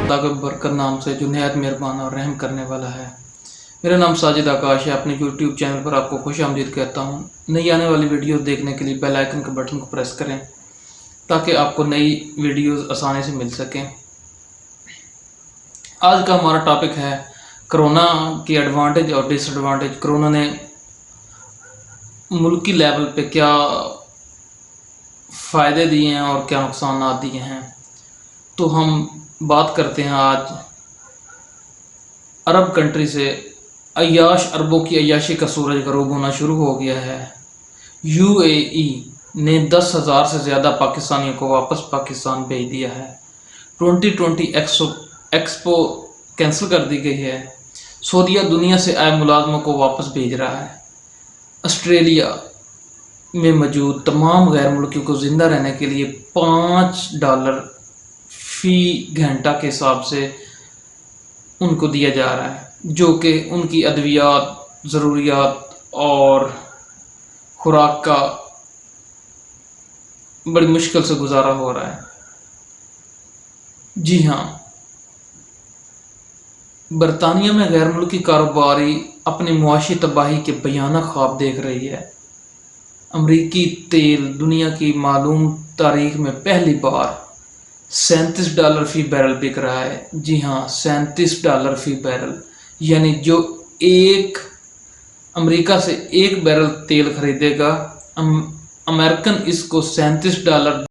खुदा के बरकत नाम से जो नहायत मेहरबान और रहम करने वाला है। मेरा नाम साजिद आकाश है। अपने यूट्यूब चैनल पर आपको खुश आमदीद कहता हूँ। नई आने वाली वीडियो देखने के लिए बेल आइकन के बटन को प्रेस करें ताकि आपको नई वीडियोस आसानी से मिल सकें। आज का हमारा टॉपिक है कोरोना की एडवांटेज और डिसएडवांटेज। कोरोना ने मुल्की लेवल पे क्या फ़ायदे दिए हैं और क्या नुकसान दिए हैं। तो हम बात करते हैं आज अरब कंट्री से। अय्याश अरबों की अय्याशी का सूरज गरूब होना शुरू हो गया है। यूएई ने 10,000 से ज़्यादा पाकिस्तानियों को वापस पाकिस्तान भेज दिया है। 2020 एक्सपो कैंसिल कर दी गई है। सऊदीया दुनिया से आए मुलाजमों को वापस भेज रहा है। ऑस्ट्रेलिया में मौजूद तमाम गैर मुल्कियों को ज़िंदा रहने के लिए $5 फ़ी घंटा के हिसाब से उनको दिया जा रहा है, जो कि उनकी अद्वियात, ज़रूरियात और खुराक का बड़ी मुश्किल से गुजारा हो रहा है। जी हाँ, बरतानिया में गैर मुल्की कारोबारी अपनी मुआशी तबाही के भयानक ख्वाब देख रही है। अमरीकी तेल दुनिया की मालूम तारीख में पहली बार $37 फ़ी बैरल बिक रहा है। जी हाँ, $37 फ़ी बैरल, यानी जो एक अमेरिका से 1 बैरल तेल खरीदेगा, अमेरिकन इसको $37